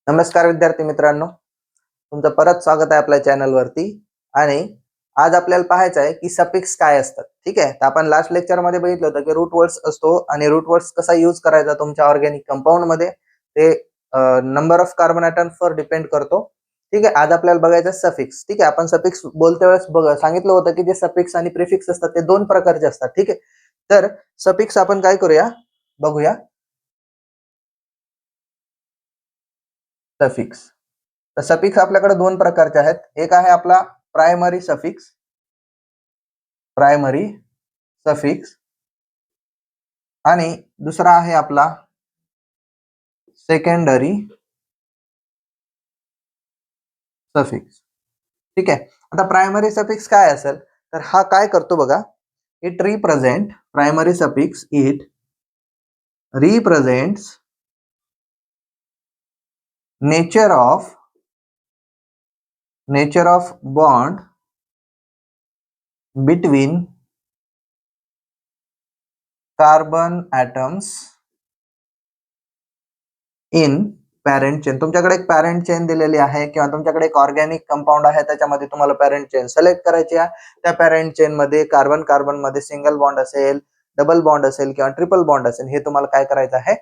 नमस्कार विद्यार्थी मित्रांनो, तुमचं परत स्वागत आहे आपल्या चॅनलवरती. आणि आज आपल्याला पाहायचं आहे की सफिक्स काय असतात. ठीक आहे, तर आपण लास्ट लेक्चरमध्ये बघितलं होतं की रूट वर्ड्स असतो आणि रूट वर्ड्स कसा यूज करायचा तुमच्या ऑर्गॅनिक कंपाऊंड मध्ये ते नंबर ऑफ कार्बन ॲटम्सवर डिपेंड करतो. ठीक आहे, आज आपल्याला बघायचं सफिक्स. ठीक आहे, आपण सफिक्स बोलते वेळेस सांगितलं होतं की जे सफिक्स आणि प्रिफिक्स असतात ते दोन प्रकारचे असतात. ठीक आहे, तर सफिक्स आपण काय करूया बघूया. सफिक्स, तर सफिक्स आपल्याकडे दोन प्रकारचे आहेत. एक आहे आपला प्रायमरी सफिक्स, प्रायमरी सफिक्स, आणि दुसरा आहे आपला सेकंडरी सफिक्स. ठीक आहे, आता प्रायमरी सफिक्स काय असेल तर हा काय करतो बघा. It represent, primary suffix it represents nature of bond between carbon atoms in parent chain. तुमच्याकडे एक पॅरेंट चेन दिलेली आहे किंवा तुमच्याकडे एक ऑर्गॅनिक कंपाऊंड आहे, त्याच्यामध्ये तुम्हाला पॅरेंट चेन सिलेक्ट करायची आहे. त्या पॅरेंट चेन मध्ये कार्बन कार्बन मध्ये सिंगल बॉन्ड असेल, डबल बॉन्ड असेल किंवा ट्रिपल बॉन्ड असेल, हे तुम्हाला काय करायचं आहे,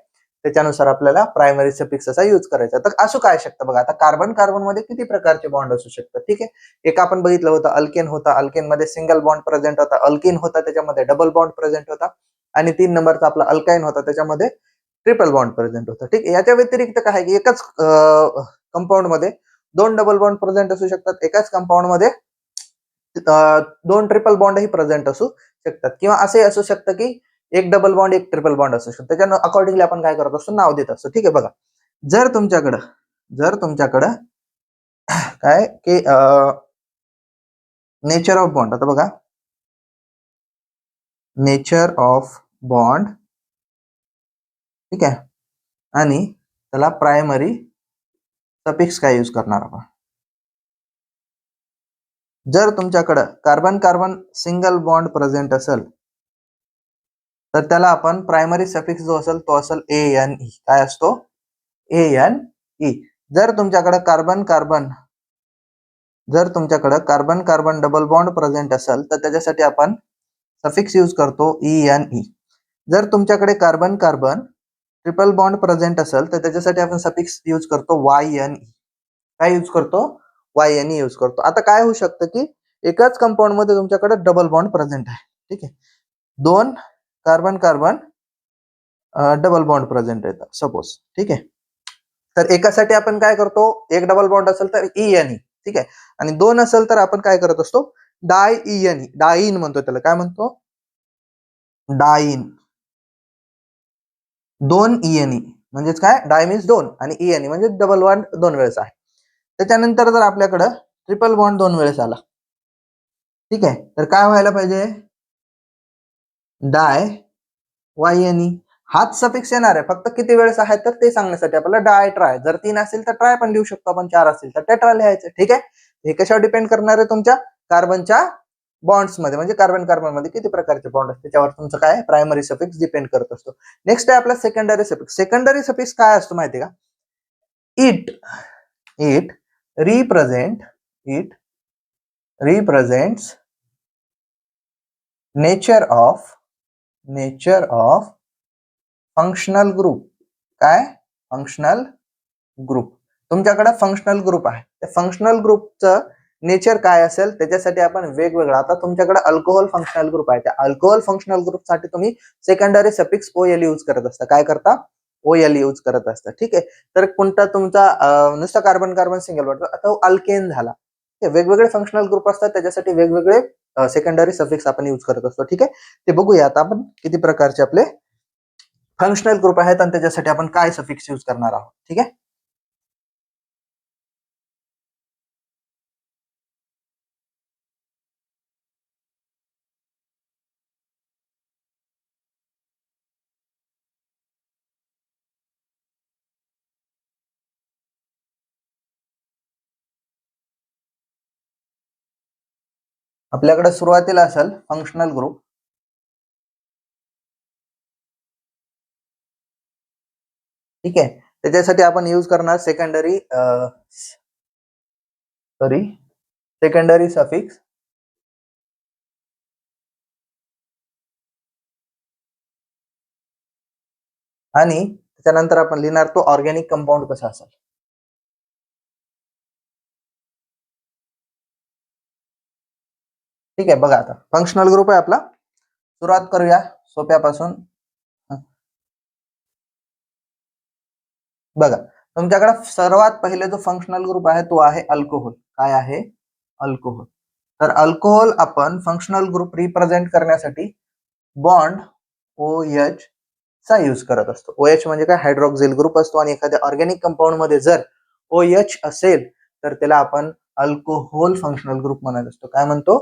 त्याच्यानुसार आपल्याला प्रायमरी सफिक्स असा यूज करायचा. तर असं काय शकतं बघा, आता कार्बन कार्बन मध्ये किती प्रकारचे बॉन्ड असू शकतात. ठीक आहे, एक आपण बघितलं होतं अल्केन होता, अल्केन मध्ये सिंगल बॉन्ड प्रेझेंट होता. अल्किन होता त्याच्यामध्ये डबल बॉन्ड प्रेझेंट होता. आणि 3 नंबरचा आपला अल्काइन होता, त्याच्यामध्ये ट्रिपल बॉन्ड प्रेझेंट होतं. ठीक आहे, याच्या व्यतिरिक्त काय आहे की एकाच कंपाऊंड मध्ये दोन डबल बॉन्ड प्रेझेंट असू शकतात, एकाच कंपाऊंड मध्ये दोन ट्रिपल बॉन्डही प्रेझेंट असू शकतात, किंवा असे असू शकतं की एक डबल बॉन्ड एक ट्रिपल बॉन्ड असू शकतो. त्याच्या अकॉर्डिंगली आपण काय करत असतो, नाव देत असतो. ठीक आहे, बघा, जर तुमच्याकडं काय की नेचर ऑफ बॉन्ड, आता बघा नेचर ऑफ बॉन्ड, ठीक आहे, आणि त्याला प्रायमरी सफिक्स काय यूज करणार आपण. जर तुमच्याकडे carbon carbon single bond present असेल तर त्याला आपण प्रायमरी सफिक्स जो असेल तो असेल ANE. काय असतो, ANE. जर तुमच्याकडे carbon carbon double bond present असेल तर त्याच्यासाठी आपण सफिक्स यूज करतो ENE. जर तुमच्याकडे carbon carbon triple bond present असेल तर त्याच्यासाठी आपण सफिक्स यूज करतो YNE. काय यूज करतो, YNE यूज करतो. आता काय होऊ शकतं की एकाच कंपाऊंड मध्ये तुमच्याकडे डबल बॉन्ड प्रेझेंट आहे. ठीक आहे, दोन carbon carbon double bond present येतात सपोज. ठीक आहे, तर एकासाठी आपण काय करतो, एक डबल बॉन्ड असेल तर ENE. ठीक आहे, आणि दोन असेल तर आपण काय करत असतो, डायइएनई, डाईन म्हणतो त्याला. काय म्हणतो, डाईन. दोन ENE म्हणजेच काय, डाय मीन्स दोन आणि ENE म्हणजे डबल बॉन्ड दोन वेळेस आहे. त्याच्यानंतर जर आपल्याकडे ट्रिपल बॉन्ड दोन वेळेस आला, ठीक आहे, तर काय व्हायला पाहिजे, डाय YNE. हाच सफिक्स येणार आहे, फक्त किती वेळेस आहे तर ते सांगण्यासाठी आपल्याला डाय ट्राय. जर 3 असेल तर ट्राय पण लिहू शकतो आपण, 4 असेल तर टेट्रा लिहायचं. ठीक आहे, हे कशावर डिपेंड करणार आहे, तुमच्या कार्बनच्या बॉन्ड्स मध्ये, म्हणजे कार्बन कार्बन मध्ये किती प्रकारचे बॉन्ड असतात त्याच्यावर तुमचं काय प्रायमरी सफिक्स डिपेंड करत असतो. नेक्स्ट आहे आपला सेकंडरी सफिक्स. सेकंडरी सफिक्स काय असतो माहिती का, it it represent represents nature of functional group. काय, फंक्शनल ग्रुप. तुमच्याकडे फंक्शनल ग्रुप आहे, त्या फंक्शनल ग्रुपचं नेचर काय असेल त्याच्यासाठी आपण वेगवेगळं, आता तुमच्याकडे अल्कोहोल फंक्शनल ग्रुप आहे, त्या अल्कोहोल फंक्शनल ग्रुपसाठी तुम्ही सेकंडरी सफिक्स OL यूज करत असता. काय करता, OL यूज करत असता. ठीक आहे, तर कोणता तुमचा नुसता कार्बन कार्बन सिंगल बॉन्ड, आता अल्केन झाला. वेगवेगळे फंक्शनल ग्रुप असतात, त्याच्यासाठी वेगवेगळे सेकंडरी सफिक्स आपण यूज करत असतो. ठीक आहे, ते बघूया आता आपण किती प्रकारचे आपले फंक्शनल ग्रुप आहेत आणि त्याच्यासाठी आपण काय सफिक्स यूज करणार आहोत. ठीक आहे, आपल्याकडे सुरुवातीला असेल फंक्शनल ग्रुप. ठीक आहे, त्याच्यासाठी आपण यूज करणार सेकंडरी सफिक्स आणि त्याच्यानंतर आपण लिहिणार तो ऑर्गॅनिक कंपाऊंड कसा असेल. ठीक आहे, बघा आता फंक्शनल ग्रुप आहे आपला. सुरुवात करूया सोप्यापासून. बघा, तुमच्याकडे सर्वात पहिले जो फंक्शनल ग्रुप आहे तो आहे अल्कोहोल. काय आहे? अल्कोहोल. तर अल्कोहोल आपण फंक्शनल ग्रुप रिप्रेझेंट करण्यासाठी बॉन्ड OH चा यूज करत असतो. OH म्हणजे काय? हायड्रॉक्सिल ग्रुप असतो आणि एखाद्या ऑर्गॅनिक कंपाऊंड मध्ये जर OH असेल तर त्याला आपण अल्कोहोल फंक्शनल ग्रुप म्हणत असतो. काय म्हणतो?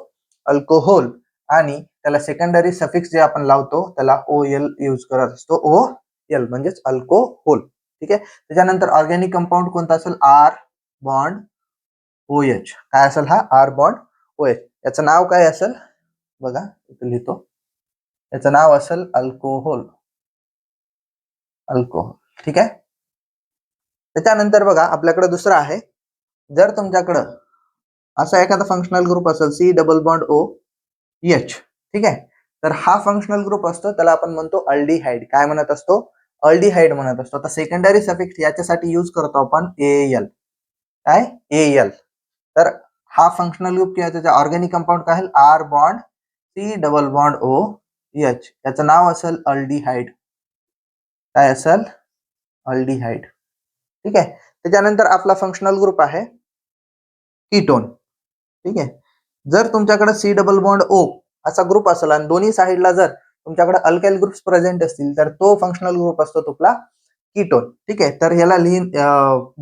अल्कोहोल. आणि त्याला सेकंडरी सफिक्स जे आपण लावतो त्याला OL यूज करत असतो. OL म्हणजेच अल्कोहोल. ठीक आहे. त्याच्यानंतर ऑर्गॅनिक कंपाऊंड कोणता असेल? R bond OH. काय असेल हा? R bond OH. याचं नाव काय असेल? बघा इथे लिहितो. याचं नाव असेल अल्कोहोल. अल्कोहोल. ठीक आहे. त्याच्यानंतर बघा आपल्याकडे दुसरं आहे. जर तुमच्याकडं असा एखादा फंक्शनल ग्रुप असेल C डबल बॉन्ड OH. ठीक आहे. तर हा फंक्शनल ग्रुप असतो त्याला आपण म्हणतो अल्डिहाइड. काय म्हणत असतो? अल्डिहाइड म्हणत असतो. आता सेकंडरी सफिक्स याच्यासाठी यूज करतो आपण AL. काय? AL. तर हा फंक्शनल ग्रुप किंवा त्याचा ऑर्गॅनिक कंपाऊंड काय आहे? R bond C double bond OH. याचं नाव असेल अल्डिहाइड. काय असेल? अल्डिहाइड. ठीक आहे. त्याच्यानंतर आपला फंक्शनल ग्रुप आहे कीटोन. ठीक आहे. जर तुमच्याकडे C डबल बॉन्ड O असा ग्रुप असेल आणि दोन्ही साइडला जर तुमच्याकडे अल्काइल ग्रुप्स प्रेझेंट असतील तर तो फंक्शनल ग्रुप असतो आपला कीटोन. ठीक आहे. तर याला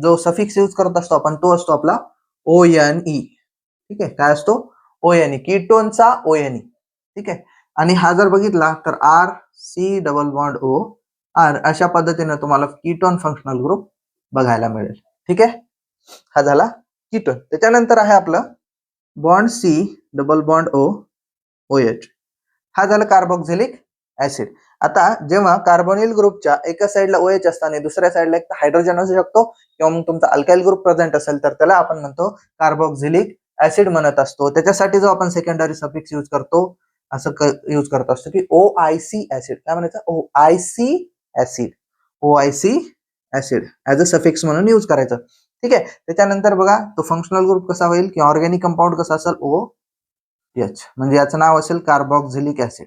जो सफिक्स यूज करत असतो आपण तो असतो आपला ONE. ठीक आहे. काय असतो? ONE. कीटोनचा ONE. ठीक आहे. आणि हा जर बघितला तर RC डबल बॉन्ड OR अशा पद्धतीने तुम्हाला कीटोन फंक्शनल ग्रुप बघायला मिळेल. ठीक आहे. हा झाला कीटोन. त्याच्यानंतर आहे आपलं bond C double bond OH. हा झाला कार्बोक्सिलिक ऍसिड. आता जेव्हा कार्बोनिल ग्रुपच्या एका साइडला OH असताना दुसऱ्या साइडला एक हायड्रोजन असू शकतो किंवा मग तुमचा अल्काइल ग्रुप प्रेझेंट असेल तर त्याला आपण म्हणतो कार्बोक्सिलिक ऍसिड म्हणत असतो. त्याच्यासाठी जो आपण सेकंडरी सफिक्स यूज करतो असं यूज करत असतो की OIC ऍसिड. काय म्हणायचं? OIC acid. OIC acid as a suffix म्हणून यूज करायचं. ठीक आहे. त्याच्यानंतर बघा तो फंक्शनल ग्रुप कसा होईल किंवा ऑर्गॅनिक कंपाऊंड कसा असेल? OH. म्हणजे याचं नाव असेल कार्बोक्सिलिक ऍसिड.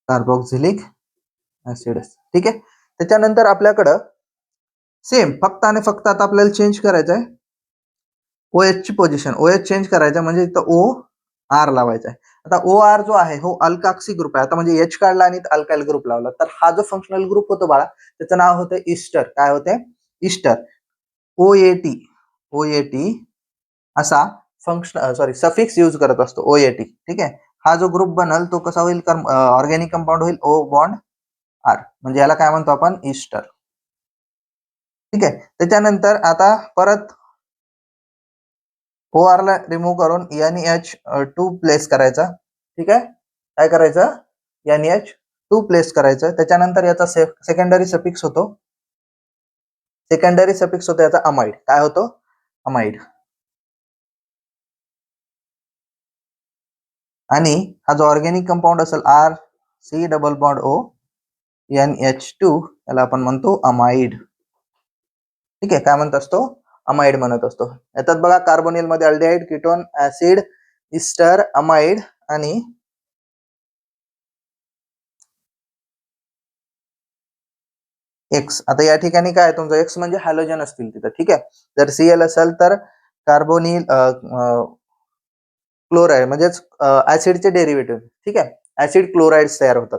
Carboxylic acid. ठीक आहे. त्याच्यानंतर आपल्याकडं सेम फक्त आणि फक्त आता आपल्याला चेंज करायचं आहे OH ची पोझिशन. OH चेंज करायचं म्हणजे इथं OR लावायचा आहे. आता OR जो आहे हो अल्काक्सी ग्रुप आहे. आता म्हणजे H काढला आणि अल्काइल ग्रुप लावला तर हा जो फंक्शनल ग्रुप होतो बाळा त्याचं नाव होतं ईस्टर. काय होते? ईस्टर. OAT असा सफिक्स यूज करत असतो OAT. ठीक आहे. हा जो ग्रुप बनल तो कसा होईल? ऑर्गॅनिक कंपाऊंड होईल O बॉन्ड R. म्हणजे याला काय म्हणतो आपण? ईस्टर. ठीक आहे. त्याच्यानंतर आता परत OR ला रिमूव्ह करून NH2 प्लेस करायचा. ठीक आहे. काय करायचं? NH2 प्लेस करायचं. त्याच्यानंतर याचा सेकंडरी सफिक्स होतो याचा अमाइड. काय होतो? अमाइड. आणि हा जो ऑर्गॅनिक कंपाऊंड असेल RC डबल बॉन्ड NH2 याला आपण म्हणतो अमाइड. ठीक आहे. काय म्हणत असतो? अमाइड म्हणत असतो. याच्यात बघा कार्बोनिल मध्ये aldehyde, ketone, acid, Easter, amide आणि X. आता या ठिकाणी काय तुमचं X म्हणजे हॅलोजन असतील तिथं. ठीक आहे. जर Cl असेल तर कार्बोनिल क्लोराईड म्हणजेच ऍसिडचे डेरिव्हेटिव्ह. ठीक आहे. ऍसिड क्लोराइड तयार होतात.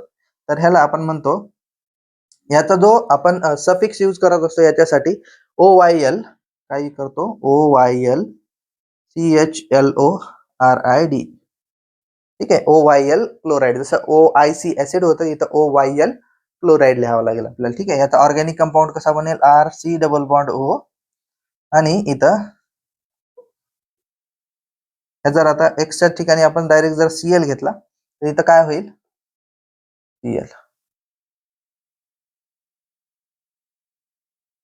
तर ह्याला आपण म्हणतो याचा जो आपण सफिक्स यूज करत असतो याच्यासाठी OYL. काय करतो? OYL CHLORID. ठीक आहे. OYL chloride. जसं OIC ऍसिड होतं इथं OYL क्लोराइड लिहावं लागेल आपल्याला. ठीक आहे. याचा ऑर्गॅनिक कंपाऊंड कसा बनेल? RC डबल बॉन्ड O आणि इथं जर आता एक्सच्या ठिकाणी आपण डायरेक्ट जर Cl घेतला तर इथं काय होईल? Cl.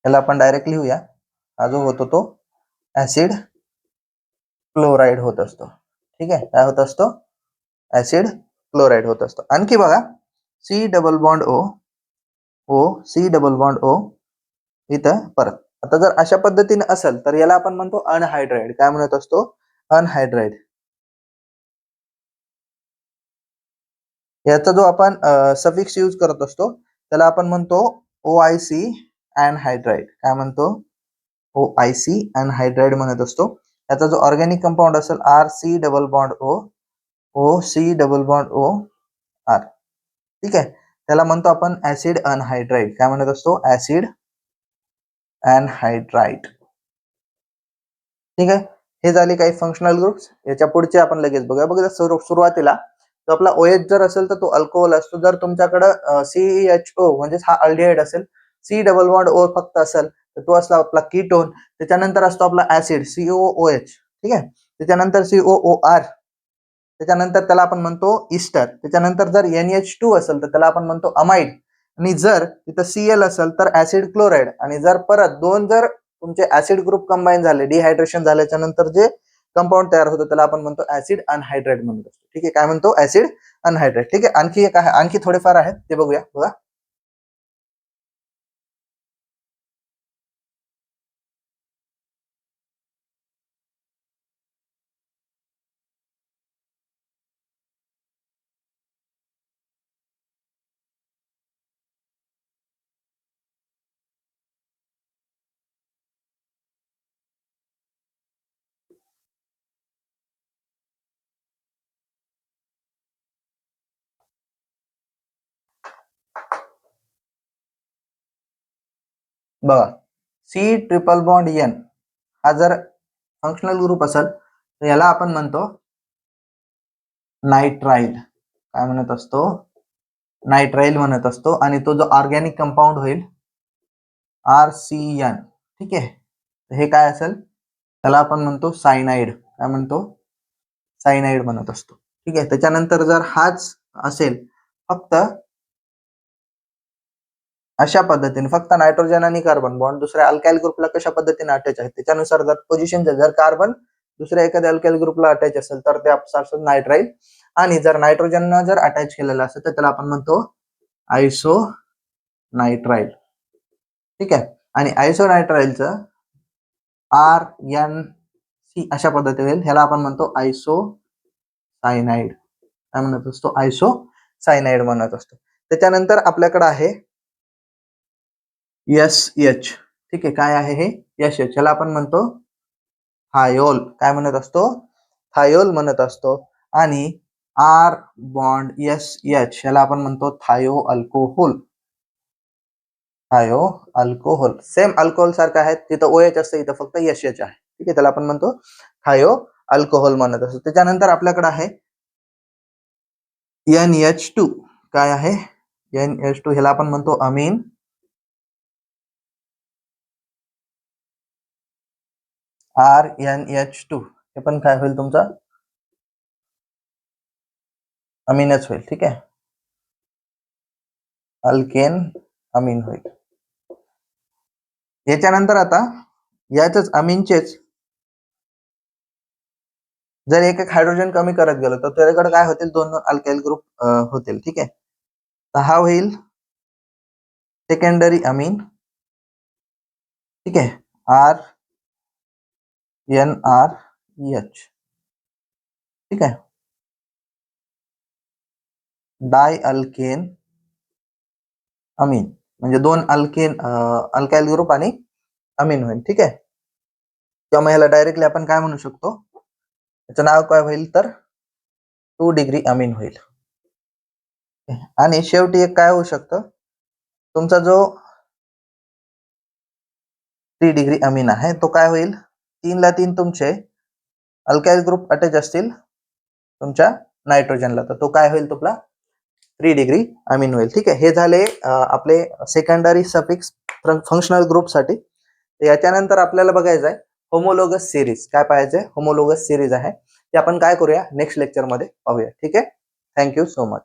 याला आपण डायरेक्ट लिहूया. हा जो होतो तो ऍसिड क्लोराइड होत असतो. ठीक आहे, काय होत असतो? ऍसिड क्लोराइड होत असतो. आणखी बघा, सी डबल बॉन्ड ओ, ओ सी डबल बॉन्ड ओ इथं परत. आता जर अशा पद्धतीने असेल तर याला आपण म्हणतो अनहायड्राइड. काय म्हणत असतो? अनहायड्राइड. याचा जो आपण सफिक्स यूज करत असतो त्याला आपण म्हणतो OIC अनहायड्राइड. काय म्हणतो? OIC अनहायड्राइड म्हणत असतो. याचा जो ऑर्गॅनिक कंपाऊंड असेल RC double bond O, OC double bond O R. ठीक आहे, त्याला म्हणतो आपण ऍसिड अनहायड्राइड. काय म्हणत असतो? Acid anhydride. ठीक आहे, हे झाले काही फंक्शनल ग्रुप्स. याच्या पुढचे आपण लगेच बघूया. बघा, सुरुवातीला तो आपला OH जर असेल तर तो अल्कोहोल असतो. जर तुमच्याकडे CHO म्हणजे हा अल्डिहाइड असेल, C डबल बॉन्ड O फक्त असेल तर तो असला आपला कीटोन. त्याच्यानंतर असतो आपला ऍसिड COOH. ठीक आहे, त्याच्यानंतर COOR, त्याच्यानंतर त्याला आपण म्हणतो इस्टर. त्याच्यानंतर जर NH2 असेल तर त्याला आपण म्हणतो अमाइड. आणि जर तिथं Cl असेल तर ऍसिड क्लोराइड. आणि जर परत दोन जर तुमचे ऍसिड ग्रुप कंबाईन झाले, डिहायड्रेशन झाल्याच्या नंतर जे कंपाऊंड तयार होतं त्याला आपण म्हणतो ऍसिड अनहायड्राइड म्हणतो. ठीक आहे, काय म्हणतो? Acid anhydride. ठीक आहे, आणखी एक आहे, आणखी थोडेफार आहेत ते बघूया. बघा, बघा, सी ट्रिपल बॉन्ड N हा जर फंक्शनल ग्रुप असेल तर याला आपण म्हणतो नायट्राइल. काय म्हणत असतो? नायट्राइल म्हणत असतो. आणि तो जो ऑर्गॅनिक कंपाऊंड होईल RCN. ठीक आहे, हे काय असेल? त्याला आपण म्हणतो सायनाइड. काय म्हणतो? सायनाइड म्हणत असतो. ठीक आहे, त्याच्यानंतर जर हाच असेल फक्त अशा पद्धतीने फक्त नायट्रोजन आणि कार्बन बॉन्ड दुसऱ्या अल्काइल ग्रुपला कशा पद्धतीने अटॅच आहे त्याच्यानुसार जर पोझिशन, जर कार्बन दुसऱ्या एखाद्या अल्काइल ग्रुपला अटॅच असेल तर ते आपलं नायट्राइल. आणि जर नायट्रोजन जर अटॅच केलेलं असेल तर त्याला आपण म्हणतो आयसो नायट्राइल. ठीक आहे, आणि आयसो नायट्राइलचं RNC अशा पद्धतीने होईल. ह्याला आपण म्हणतो आयसो सायनाइड. काय म्हणत असतो? आयसो सायनाइड म्हणत असतो. त्याच्यानंतर आपल्याकडे आहे SH. ठीक आहे, काय आहे हे? SH. ह्याला आपण म्हणतो थायोल. काय म्हणत असतो? थायोल म्हणत असतो. आणि R बॉन्ड SH ह्याला आपण म्हणतो थायो अल्कोहोल. थायो अल्कोहोल सेम अल्कोहोल सारखं आहे. तिथं OH असतं, इथं फक्त SH आहे. ठीक आहे, त्याला आपण म्हणतो थायो अल्कोहोल म्हणत असतो. त्याच्यानंतर आपल्याकडे आहे NH2. काय आहे? NH2 ह्याला आपण म्हणतो अमीन. RNH2 हे पण काय होईल? तुमचा अमीनच होईल. ठीक आहे, अल्केन अमीन होईल. याच्यानंतर आता याच अमीनचेच जर एक एक हायड्रोजन कमी करत गेलो तर त्याच्याकडे काय होतील? दोन अल्काइल ग्रुप होतील. ठीक आहे, तर हा होईल सेकंडरी अमीन. ठीक आहे, RNREH. ठीक आहे, डाय अल्केन अमीन म्हणजे दोन अल्केन अल्काइल ग्रुप आणि अमीन होईल. ठीक आहे, किंवा ह्याला डायरेक्टली आपण काय म्हणू शकतो? त्याचं नाव काय होईल? तर 2 डिग्री अमीन होईल. आणि शेवटी एक काय होऊ शकतं? तुमचा जो 3 डिग्री अमीन आहे तो काय होईल? 3 ला 3 तुमचे अल्काइल ग्रुप अटॅच असतील तुमच्या नायट्रोजनला, तर तो काय होईल? तुला 3 डिग्री अमीन होईल. ठीक आहे, हे झाले आपले सेकंडरी सफिक्स फंक्शनल ग्रुप साठी. याच्यानंतर आपल्याला बघायचं आहे होमोलोगस सिरीज. काय पाहायचंय? होमोलोगस सिरीज आहे, ते आपण काय करूया नेक्स्ट लेक्चर मध्ये पाहूया. ठीक आहे, थँक्यू सो मच.